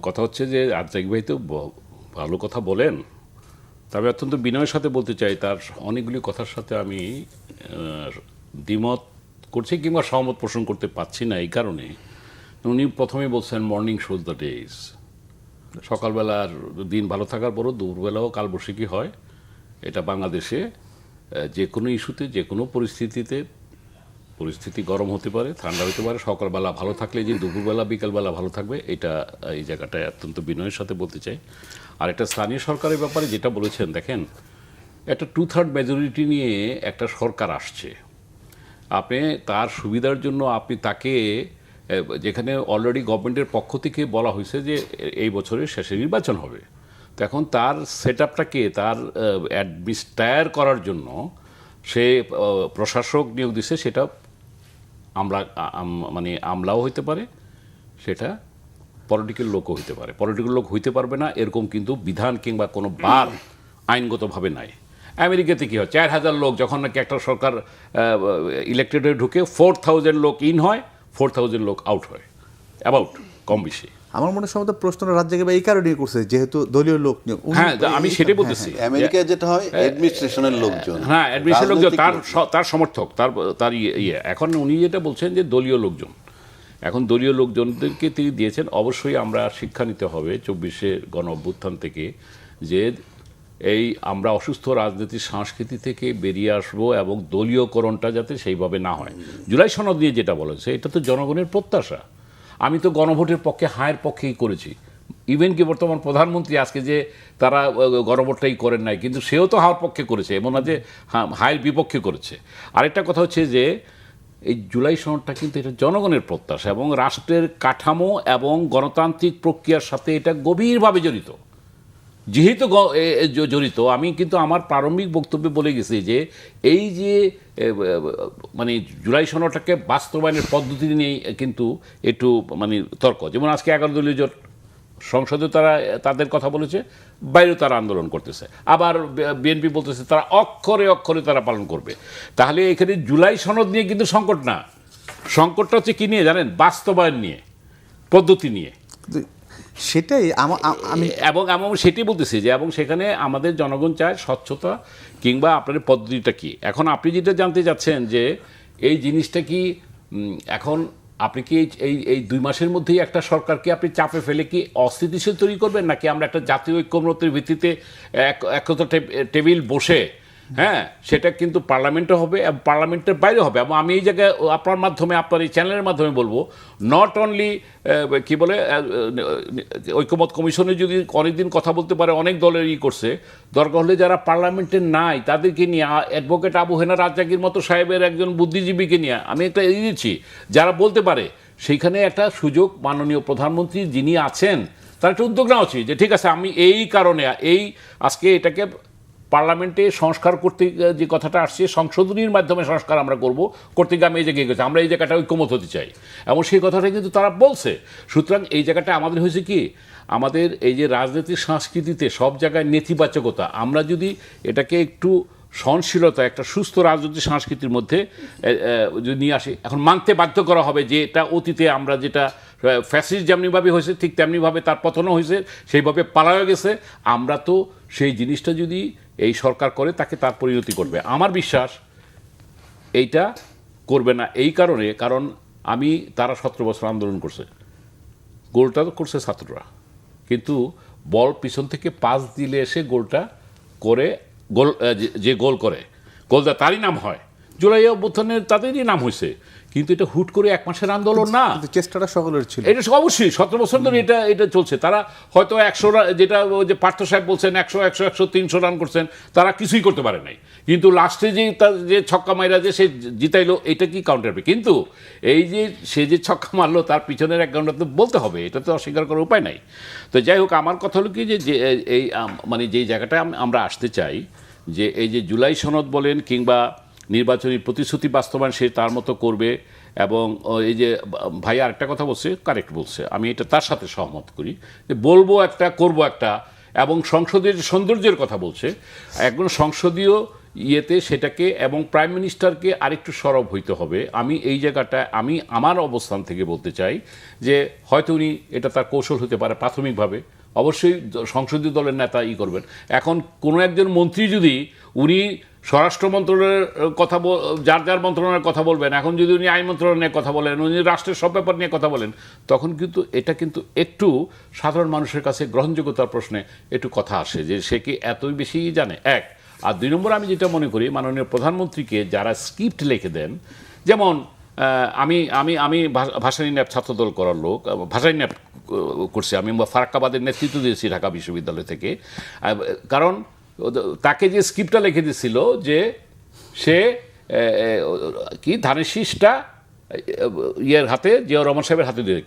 কথা হচ্ছে যে আর্জাক ভাই তো ভালো কথা বলেন, তবে অত্যন্ত বিনয়ের সাথে বলতে চাই, তার অনেকগুলি কথার সাথে আমি দ্বিমত করছি কিংবা সহমত পোষণ করতে পারছি না। এই কারণে উনি প্রথমে বলছেন মর্নিং শোজ দ্য ডেজ, সকালবেলার দিন ভালো থাকার পরও দুপুরবেলাও কালবৈশাখী হয়। এটা বাংলাদেশে যে কোনো ইস্যুতে, যে কোনো পরিস্থিতিতে, পরিস্থিতি গরম হতে পারে, ঠান্ডা হতে পারে, সকালবেলা ভালো থাকলে যে দুপুরবেলা বিকালবেলা ভালো থাকবে, এটা এই জায়গাটায় অত্যন্ত বিনয়ের সাথে বলতে চাই। আর একটা স্থানীয় সরকারের ব্যাপারে যেটা বলেছেন, দেখেন একটা 2/3 মেজরিটি নিয়ে একটা সরকার আসছে, আপনি তার সুবিধার জন্য আপনি তাকে, যেখানে অলরেডি গভর্নমেন্টের পক্ষ থেকে বলা হয়েছে যে এই বছরের শেষে নির্বাচন হবে, তো এখন তার সেট আপটাকে তার অ্যাডমিনিস্ট্রেট করার জন্য সে প্রশাসক নিয়োগ দিচ্ছে, সেটা মানে আমলাও হইতে পারে, সেটা পলিটিক্যাল লোকও হইতে পারে। পলিটিক্যাল লোক হইতে পারবে না এরকম কিন্তু বিধান কিংবা কোনো বার আইনগতভাবে নাই। আমেরিকাতে কী হয়, 4,000 লোক যখন নাকি একটা সরকার ইলেক্টেড হয়ে ঢুকে 4,000 লোক ইন হয়, 4,000 লোক আউট হয়, অ্যাবাউট, কম বেশি। আমার মনে সম্ভবত প্রশ্নটা রাজ্যকে এই কারণেই করছে যেহেতু দলীয় লোক নিয়োগ। হ্যাঁ, আমি সেটাই বলতেছি। আমেরিকায় যেটা হয় অ্যাডমিনিস্ট্রেশনের লোকজন, হ্যাঁ, অ্যাডমিনিস্ট্রেশনের লোকজন, তার সমর্থক, তার ইয়ে। এখন উনি যেটা বলছেন যে দলীয় লোকজন, এখন দলীয় লোকজনদেরকে তিনি দিয়েছেন। অবশ্যই আমরা শিক্ষা নিতে হবে 24-এর গণ অভ্যুত্থান থেকে, যে এই আমরা অসুস্থ রাজনীতির সংস্কৃতি থেকে বেরিয়ে আসবো এবং দলীয়করণটা যাতে সেইভাবে না হয়। জুলাই সনদ নিয়ে যেটা বলেছে, এটা তো জনগণের প্রত্যাশা। আমি তো গণভোটের পক্ষে, হায়ের পক্ষেই করেছি। ইভেন কি বর্তমান প্রধানমন্ত্রী আজকে যে তারা গণভোটটাই করেন নাই, কিন্তু সেও তো হাওয়ার পক্ষে করেছে, এমন না যে হায়ের বিপক্ষে করেছে। আরেকটা কথা হচ্ছে যে এই জুলাই সনদটা কিন্তু এটা জনগণের প্রত্যাশা এবং রাষ্ট্রের কাঠামো এবং গণতান্ত্রিক প্রক্রিয়ার সাথে এটা গভীরভাবে জড়িত। যেহেতু জড়িত, আমি কিন্তু আমার প্রারম্ভিক বক্তব্যে বলে গেছি যে এই যে মানে জুলাই সনদটাকে বাস্তবায়নের পদ্ধতি নিয়ে কিন্তু একটু মানে তর্ক। যেমন আজকে 11 দলীয় জোট সংসদে তারা তাদের কথা বলেছে, বাইরেও তারা আন্দোলন করতেছে, আবার বিএনপি বলতেছে তারা অক্ষরে অক্ষরে তারা পালন করবে। তাহলে এখানে জুলাই সনদ নিয়ে কিন্তু সংকট না, সংকটটা হচ্ছে কি নিয়ে জানেন, বাস্তবায়ন নিয়ে, পদ্ধতি নিয়ে। সেটাই আমি এবং সেটাই বলতেছি যে এবং সেখানে আমাদের জনগণ চায় স্বচ্ছতা কিংবা আপনার পদ্ধতিটা কি। এখন আপনি যেটা জানতে চাচ্ছেন যে এই জিনিসটা কি এখন আপনি কি এই 2 মাসের মধ্যেই একটা সরকারকে আপনি চাপে ফেলে কি অস্থিতিশীল তৈরি করবেন, নাকি আমরা একটা জাতীয় ঐক্যমত্যের ভিত্তিতে একতা টেবিল বসে, হ্যাঁ, সেটা কিন্তু পার্লামেন্টে হবে এবং পার্লামেন্টের বাইরে হবে। এবং আমি এই জায়গায় আপনার মাধ্যমে, আপনার এই চ্যানেলের মাধ্যমে বলবো, নট অনলি কি বলে ঐক্যমত কমিশনে যদি অনেকদিন কথা বলতে পারে, অনেক দলের করছে, দরকার হলে যারা পার্লামেন্টে নাই তাদেরকে নিয়ে, অ্যাডভোকেট আবু হেনা রাজ্জাকির মতো সাহেবের একজন বুদ্ধিজীবীকে নিয়ে আমি একটা দিচ্ছি, যারা বলতে পারে, সেইখানে একটা সুযোগ মাননীয় প্রধানমন্ত্রী যিনি আছেন তার একটা উদ্যোগ নেওয়া উচিত যে ঠিক আছে, আমি এই কারণে আজকে এটাকে পার্লামেন্টে সংস্কার করতে যে কথাটা আসছে, সংশোধনীর মাধ্যমে সংস্কার আমরা করতে গিয়ে আমি এই জায়গায় গেছি, আমরা এই জায়গাটা ঐক্যমত হতে চাই, এবং সেই কথাটা কিন্তু তারা বলছে। সুতরাং এই জায়গাটা আমাদের হয়েছে কি, আমাদের এই যে রাজনীতির সংস্কৃতিতে সব জায়গায় নেতিবাচকতা, আমরা যদি এটাকে একটু সহনশীলতা, একটা সুস্থ রাজনৈতিক সংস্কৃতির মধ্যে যদি নিয়ে আসি, এখন মানতে বাধ্য করা হবে যে এটা অতীতে আমরা যেটা ফ্যাসিস্ট যেমনিভাবে হয়েছে ঠিক তেমনিভাবে তার পতনও হয়েছে, সেইভাবে পালাও গেছে। আমরা তো সেই জিনিসটা যদি এই সরকার করে, তাকে তার পরিণতি করবে। আমার বিশ্বাস এইটা করবে না, এই কারণ তারা 17 বছর আন্দোলন করছে, গোলটা তো করছে ছাত্ররা, কিন্তু বল পিছন থেকে পাস দিলে এসে গোলটা করে, যে গোল করে গোলটা তারই নাম হয়। জুলাই অভ্যুত্থানের তাদেরই নাম হয়েছে, কিন্তু এটা হুট করে 1 মাসের আন্দোলন না, চেষ্টাটা সকলের ছিল। এটা অবশ্যই 17 বছর ধরে এটা চলছে। তারা হয়তো 100 রান, যেটা ওই যে পার্থ সাহেব বলছেন 100 300 রান করছেন, তারা কিছুই করতে পারে নাই, কিন্তু লাস্টে যে ছক্কা মাইরা যে সে জিতাইলো, এটা কি কাউন্টার হবে? কিন্তু এই যে সে যে ছক্কা মারলো তার পিছনের এক ঘন্টা তো বলতে হবে, এটা তো অস্বীকার করার উপায় নাই। তো যাই হোক, আমার কথা হলো কি যে এই মানে যেই জায়গাটা আমরা আসতে চাই, যে এই যে জুলাই সনদ বলেন কিংবা নির্বাচনী প্রতিশ্রুতি বাস্তবায়ন সে তার মতো করবে, এবং এই যে ভাই আরেকটা কথা বলছে, কারেক্ট বলছে, আমি এটা তার সাথে সহমত করি, যে বলবো একটা করবো একটা, এবং সংসদের সৌন্দর্যের কথা বলছে, একজন সংসদীয় ইয়েতে সেটাকে, এবং প্রাইম মিনিস্টারকে আরেকটু সরব হইতে হবে। আমি এই জায়গাটায় আমার অবস্থান থেকে বলতে চাই যে হয়তো উনি এটা তার কৌশল হতে পারে প্রাথমিকভাবে, অবশ্যই সংসদীয় দলের নেতা করবেন। এখন কোনো একজন মন্ত্রী যদি উনি স্বরাষ্ট্র মন্ত্রণালয়ের কথা, যার মন্ত্রণালয়ের কথা বলবেন, এখন যদি উনি আইন মন্ত্রণালয় নিয়ে কথা বলেন, উনি রাষ্ট্রের সব ব্যাপার নিয়ে কথা বলেন, তখন কিন্তু এটা কিন্তু একটু সাধারণ মানুষের কাছে গ্রহণযোগ্যতার প্রশ্নে একটু কথা আসে, যে সে কি এতই বেশি জানে, এক। আর 2 নম্বর, আমি যেটা মনে করি, মাননীয় প্রধানমন্ত্রীকে যারা স্ক্রিপ্ট লিখে দেন, যেমন আমি ভাসানী ন্যাপ ছাত্রদল করার লোক, ভাসানী ন্যাপ করছি, আমি ফারাক্কাবাদের নেতৃত্ব দিয়েছি ঢাকা বিশ্ববিদ্যালয় থেকে, কারণ তাকে যে স্ক্রিপ্টটা লিখে দিছিল যে সে কি ধানের শীষটা ইয়ের হাতে, জিয়াউর রহমান সাহেবের হাতে দিয়ে।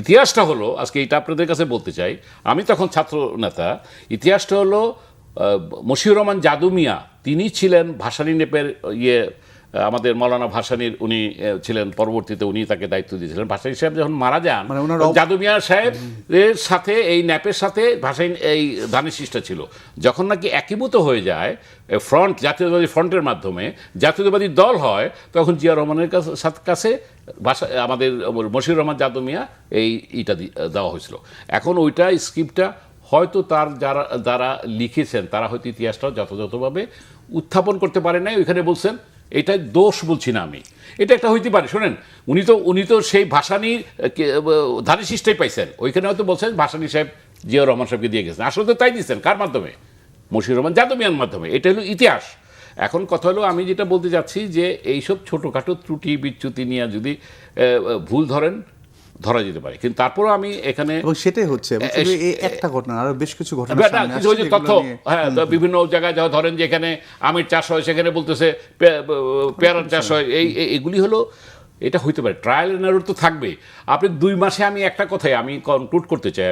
ইতিহাসটা হলো, আজকে এটা আপনাদের কাছে বলতে চাই, আমি তখন ছাত্র নেতা, ইতিহাসটা হলো মশিউর রহমান জাদু মিয়া, তিনি ছিলেন ভাসানী নেপের আমাদের মৌলানা ভাসানীর উনি ছিলেন, পরবর্তীতে উনি তাকে দায়িত্ব দিয়েছিলেন। ভাসানী সাহেব যখন মারা যান, জাদু মিয়া সাহেবের সাথে এই ন্যাপের সাথে ভাসানী এই ধানের শীষটা ছিল। যখন নাকি একীভূত হয়ে যায় ফ্রন্ট, জাতীয়তাবাদী ফ্রন্টের মাধ্যমে জাতীয়তাবাদী দল হয়, তখন জিয়া রহমানের কাছে আমাদের মশিউর রহমান জাদু মিয়া এইটা দেওয়া হয়েছিল। এখন ওইটা স্ক্রিপ্টটা হয়তো তার যারা লিখেছেন তারা হয়তো ইতিহাসটা যথাযথভাবে উত্থাপন করতে পারে নাই। ওইখানে বলছেন, এটা দোষ বলছি না আমি, এটা একটা হইতে পারে। শোনেন, উনি তো সেই ভাসানীর ধানের শীষটাই পাইছেন, ওইখানে হয়তো বলছেন ভাসানী সাহেব জিয়াউর রহমান সাহেবকে দিয়ে গেছেন, আসলে তো তাই দিচ্ছেন। কার মাধ্যমে? মশিউর রহমান জাদু মিয়ার মাধ্যমে। এটা হলো ইতিহাস। এখন কথা হলো, আমি যেটা বলতে চাচ্ছি যে এইসব ছোটোখাটো ত্রুটি বিচ্যুতি নিয়ে যদি ভুল ধরা যেতে পারে, কিন্তু তারপরও আমি এখানে সেটাই হচ্ছে একটা ঘটনা, আরো বেশ কিছু ঘটনা তথ্য, হ্যাঁ, বিভিন্ন জায়গায় যা ধরেন যে এখানে আমের চাষ হয়, সেখানে বলতেছে পেয়ারার চাষ হয়, এগুলি হলো, এটা হইতে পারে। ট্রায়াল এন্ড এরর তো থাকবে। আপনি 2 মাসে, আমি একটা কথাই আমি কনক্লুড করতে চাই,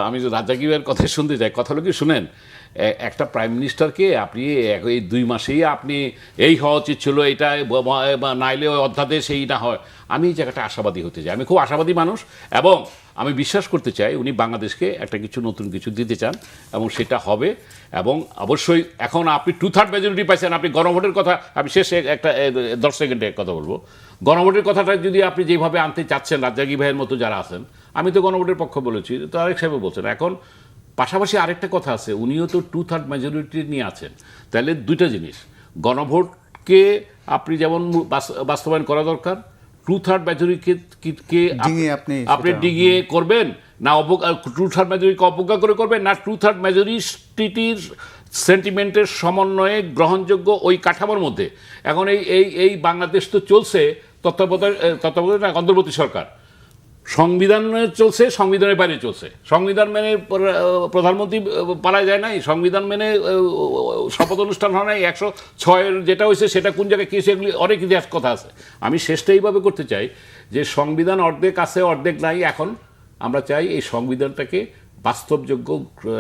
আমি রাজাগীরের কথা শুনতে চাই। কথা হলো কি, শুনেন, একটা প্রাইম মিনিস্টারকে আপনি এই 2 মাসেই আপনি এই হওয়া উচিত ছিল, এটা নাইলে অধ্যাদেশ এই না হয়। আমি এই জায়গাটা আশাবাদী হতে চাই, আমি খুব আশাবাদী মানুষ, এবং আমি বিশ্বাস করতে চাই উনি বাংলাদেশকে একটা নতুন কিছু দিতে চান, এবং সেটা হবে। এবং অবশ্যই এখন আপনি 2/3 মেজরিটি পাইছেন, আপনি গণভোটের কথা, আমি শেষে একটা 10 সেকেন্ডে কথা বলবো। গণভোটের কথাটা যদি আপনি যেভাবে আনতে চাচ্ছেন, রাজ্জাকি ভাইয়ের মতো যারা আছেন, আমি তো গণভোটের পক্ষ বলেছি, তো আরেক সাহেব বলছেন। এখন পাশাপাশি আরেকটা কথা আছে, উনিও তো 2/3 মেজরিটি নিয়ে আছেন। তাহলে 2টা জিনিস, গণভোটকে আপনি যেমন বাস্তবায়ন করা দরকার, 2/3 মেজরিটিকে আপনি ডিঙিয়ে করবেন না, 2/3 মেজরিটিকে অবজ্ঞা করে করবেন না, 2/3 মেজরিটির সেন্টিমেন্টের সমন্বয়ে গ্রহণযোগ্য ওই কাঠামোর মধ্যে। এখন এই বাংলাদেশ তো চলছে তত্ত্বাবধায়ক অন্তর্বর্তী সরকার, সংবিধানে চলছে, সংবিধানের বাইরে চলছে। সংবিধান মেনে প্রধানমন্ত্রী পালায় যায় নাই, সংবিধান মেনে শপথ অনুষ্ঠান হয় নাই, 106 যেটা হয়েছে সেটা কোন জায়গায় কী, সেগুলি অনেক ইতিহাস কথা আছে। আমি শেষটা এইভাবে করতে চাই যে সংবিধান অর্ধেক আছে, অর্ধেক নাই। এখন আমরা চাই এই সংবিধানটাকে বাস্তবযোগ্য,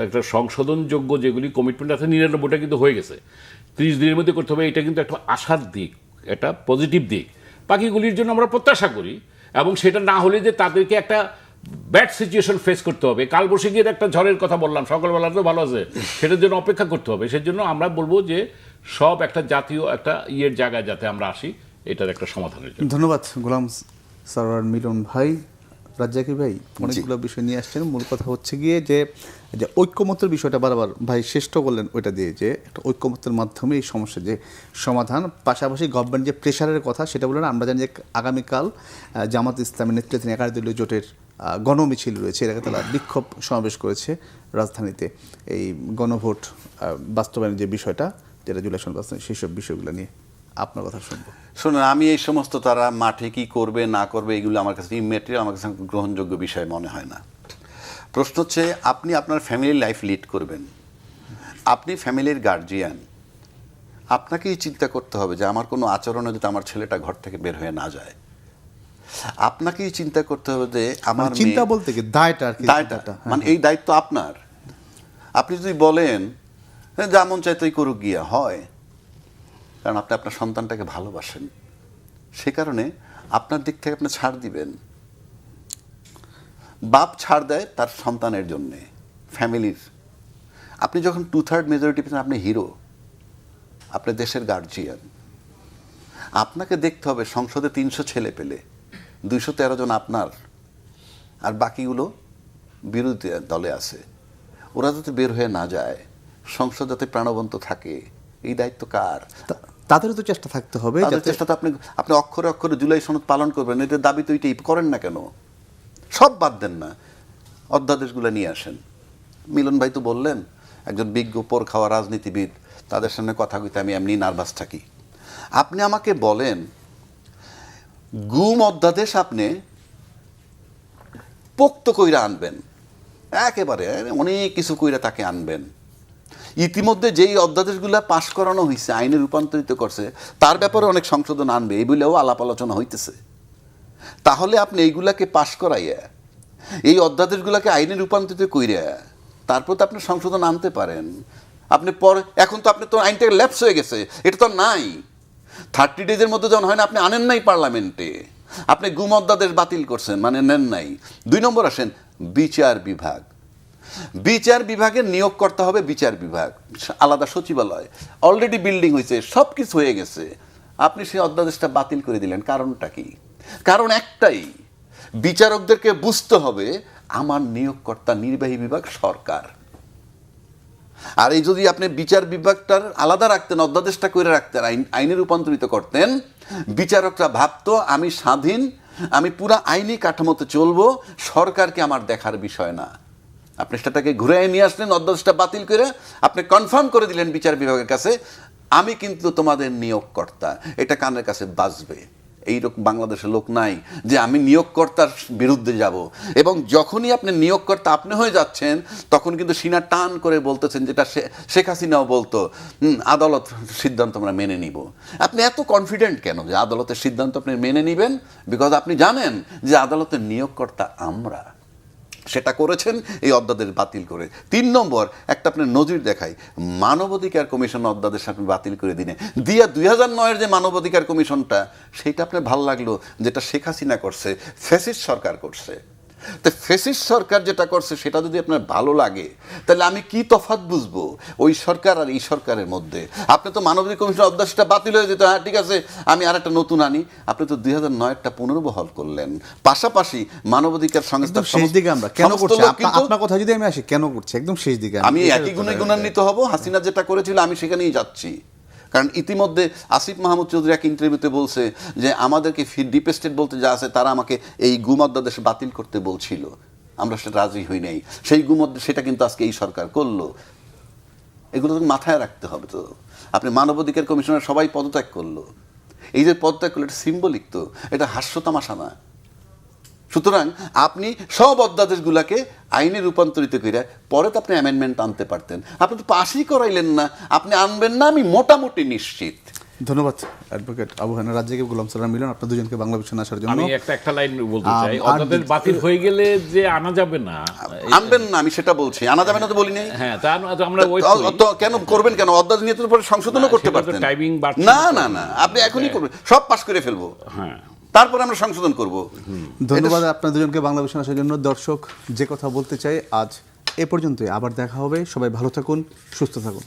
একটা সংশোধনযোগ্য যেগুলি কমিটমেন্ট আছে, 99টা কিন্তু হয়ে গেছে, 30 দিনের মধ্যে করতে হবে। এটা কিন্তু একটা আশার দিক, একটা পজিটিভ দিক। বাকিগুলির জন্য আমরা প্রত্যাশা করি, এবং সেটা না হলে যে তাদেরকে একটা ব্যাড সিচুয়েশন ফেস করতে হবে। কালবৈশাখীর একটা ঝড়ের কথা বললাম, সকালবেলা তো ভালো আছে, সেটার জন্য অপেক্ষা করতে হবে। সেজন্য আমরা বলবো যে সব একটা জাতীয় একটা জায়গায় যাতে আমরা আসি, এটার একটা সমাধানের জন্য। ধন্যবাদ গোলাম সরওয়ার মিলন ভাই। রাজ্জাকি ভাই অনেকগুলো বিষয় নিয়ে আসছেন। মূল কথা হচ্ছে গিয়ে যে ঐক্যমত্যের বিষয়টা বারবার ভাই শ্রেষ্ঠ বললেন, ওইটা দিয়ে যে একটা ঐক্যমত্যের মাধ্যমে এই সমস্যার যে সমাধান, পাশাপাশি গভর্নমেন্ট যে প্রেশারের কথা সেটা বললেন। আমরা জানি যে আগামীকাল জামাত ইসলামের নেতৃত্বে 11 দলীয় জোটের গণমিছিল রয়েছে, এর আগে তারা বিক্ষোভ সমাবেশ করেছে রাজধানীতে এই গণভোট বাস্তবায়নের যে বিষয়টা, যেটা জুলাই সনদ বাস্তবায়ন, সেই সব বিষয়গুলো নিয়ে আপনার কথা শুনবো। শুনুন, আমি এই সমস্ত তারা মাঠে কি করবে না করবে এগুলো আমার কাছে ইম্যাটেরিয়াল, আমার কাছে গ্রহণযোগ্য বিষয় মনে হয় না। প্রশ্ন হচ্ছে, আপনি আপনার ফ্যামিলি লাইফ লিড করবেন, আপনি ফ্যামিলির গার্জিয়ান, আপনাকেই চিন্তা করতে হবে যে আমার কোনো আচরণে যাতে আমার ছেলেটা ঘর থেকে বের হয়ে না যায়। আপনাকেই চিন্তা করতে হবে যে আমার চিন্তা বলতে কি দায়টা, মানে এই দায়িত্ব আপনার। আপনি যদি বলেন যা মন চাই তুই করুক গিয়া, হয়, কারণ আপনি আপনার সন্তানটাকে ভালোবাসেন, সে কারণে আপনার দিক থেকে আপনি ছাড় দিবেন। বাপ ছাড় দেয় তার সন্তানের জন্যে, ফ্যামিলির। আপনি যখন 2/3 মেজরিটি পেয়েছেন, আপনি হিরো, আপনি দেশের গার্জিয়ান। আপনাকে দেখতে হবে সংসদে 300 ছেলে পেলে 213 জন আপনার, আর বাকিগুলো বিরোধী দলে আছে। ওরা যাতে বের হয়ে না যায়, সংসদ যাতে প্রাণবন্ত থাকে, এই দায়িত্ব কার? তাদেরও তো চেষ্টা থাকতে হবে। চেষ্টা তো আপনি অক্ষরে অক্ষরে জুলাই সনদ পালন করবেন, এটার দাবি তো এইটাই করেন না কেন? সব বাদ দেন না, অধ্যাদেশগুলো নিয়ে আসেন। মিলন ভাই তো বললেন একজন বিজ্ঞ পোর খাওয়া রাজনীতিবিদ, তাদের সামনে কথা কইতে আমি এমনি নার্ভাস থাকি। আপনি আমাকে বলেন গুম অধ্যাদেশ আপনি পোক্ত কইরা আনবেন, একেবারে অনেক কিছু কইরা তাকে আনবেন, ইতিমধ্যে যেই অধ্যাদেশগুলো পাশ করানো হয়েছে, আইনে রূপান্তরিত করছে, তার ব্যাপারে অনেক সংশোধন আনবে, এই বলেও আলাপ আলোচনা হইতেছে। তাহলে আপনি এইগুলাকে পাশ করাইয়া, এই অধ্যাদেশগুলোকে আইনে রূপান্তরিত কইরা তারপর তো আপনি সংশোধন আনতে পারেন। আপনি এখন তো আপনি তো আইনটা ল্যাপস হয়ে গেছে, এটা তো নাই। 30 ডেজের মধ্যে যখন হয় না, আপনি আনেন নাই পার্লামেন্টে, আপনি গুম অধ্যাদেশ বাতিল করছেন, মানে নেন নাই। 2 নম্বর আসেন বিচার বিভাগ। বিচার বিভাগের নিয়োগ করতে হবে, বিচার বিভাগ আলাদা সচিবালয় অলরেডি বিল্ডিং হয়েছে, সব কিছু হয়ে গেছে, আপনি সেই অধ্যাদেশটা বাতিল করে দিলেন। কারণটা কি? কারণ একটাই, বিচারকদেরকে বুঝতে হবে আমার নিয়োগকর্তা নির্বাহী বিভাগ সরকার। আর এই যদি আপনি বিচার বিভাগটার আলাদা রাখতেন, অধ্যাদেশটা করে রাখতেন, আইনে রূপান্তরিত করতেন, বিচারকরা ভাবতো আমি স্বাধীন, আমি পুরা আইনি কাঠামোতে চলবো, সরকারকে আমার দেখার বিষয় না। আপনি সেটাকে ঘুরে নিয়ে আসলেন, অধ্যাদেশটা বাতিল করে আপনি কনফার্ম করে দিলেন বিচার বিভাগের কাছে আমি কিন্তু তোমাদের নিয়োগকর্তা। এটা কানের কাছে বাজবে। এইরকম বাংলাদেশের লোক নাই যে আমি নিয়োগকর্তার বিরুদ্ধে যাব। এবং যখনই আপনি নিয়োগকর্তা আপনি হয়ে যাচ্ছেন, তখন কিন্তু সিনা টান করে বলতেছেন, যেটা শেখ হাসিনাও বলতো, আদালত সিদ্ধান্ত আমরা মেনে নিব। আপনি এত কনফিডেন্ট কেন যে আদালতের সিদ্ধান্ত আপনি মেনে নেবেন? বিকজ আপনি জানেন যে আদালতের নিয়োগকর্তা আমরা। সেটা করেছেন এই অধ্যাদেশ বাতিল করে। 3 নম্বর, একটা আপনি নজির দেখাই, মানবাধিকার কমিশন অধ্যাদেশ আপনি বাতিল করে দিনে দিয়া 2009-এর যে মানবাধিকার কমিশনটা, সেটা আপনার ভালো লাগলো, যেটা শেখ হাসিনা করছে, ফ্যাসিস্ট সরকার করছে। তো ফ্যাসিস্ট সরকার যেটা করছে সেটা যদি আপনার ভালো লাগে, তাহলে আমি কি তফাৎ বুঝবো ওই সরকার আর এই সরকারের মধ্যে? আপনি তো মানবাধিকার কমিশন অধ্যাদেশটা বাতিল হয়ে যেত, হ্যাঁ ঠিক আছে আমি আর একটা নতুন আনি, আপনি তো 2009-টা পুনর্বহাল করলেন। পাশাপাশি মানবাধিকার সংস্থা শেষ দিকে আমরা কেন করছি, আপনার কথা যদি আমি আসি, কেন করছি একদম শেষ দিকে আমি একই গুণে গুণান্বিত হব। হাসিনা যেটা করেছিল আমি সেখানেই যাচ্ছি। কারণ ইতিমধ্যে আসিফ মাহমুদ চৌধুরী এক ইন্টারভিউতে বলছে যে আমাদেরকে ডিপ স্টেট বলতে যা আছে তারা আমাকে এই গুম অধ্যাদেশ বাতিল করতে বলছিল, আমরা সেটা রাজি হই নাই। সেই গুম সেটা কিন্তু আজকে এই সরকার করলো। এগুলো তো মাথায় রাখতে হবে। তো আপনি মানবাধিকার কমিশনের সবাই পদত্যাগ করলো, এই যে পদত্যাগ করলো এটা সিম্বলিক, তো এটা হাস্য তামাশা না। সুতরাং আপনি সব অধ্যাদেশগুলোকে আইনে রূপান্তরিত করে পরে তো আপনি অ্যামেন্ডমেন্ট আনতে পারতেন। আপনি তো পাশই করাইলেন না, আপনি আনবেন না আমি মোটামুটি নিশ্চিত। ধন্যবাদ অ্যাডভোকেট আবু হানা রাজ্জাকি, গোলাম সালাম মিলন, আপনার দুজনকে বাংলা ভিশনে আসার জন্য। আমি একটা লাইন বলতে চাই, অধ্যাদেশ বাতিল হয়ে গেলে যে আনা যাবে না, আনবেন না আমি সেটা বলছি, আনা যাবে না তো বলি নাই। হ্যাঁ, তা আমরা তো কেন করবেন কেন? অধ্যাদেশ নিয়ে তো পরে সংশোধনও করতে পারতেন। টাইমিং না না না, আপনি এখনই করবেন, সব পাস করে ফেলবো, হ্যাঁ, তারপরে আমরা সংশোধন করব। ধন্যবাদ আপনার দুজনকে বাংলা ভিশন আসার জন্য। দর্শক, যে কথা বলতে চাই আজ এ পর্যন্তই, আবার দেখা হবে। সবাই ভালো থাকুন, সুস্থ থাকুন।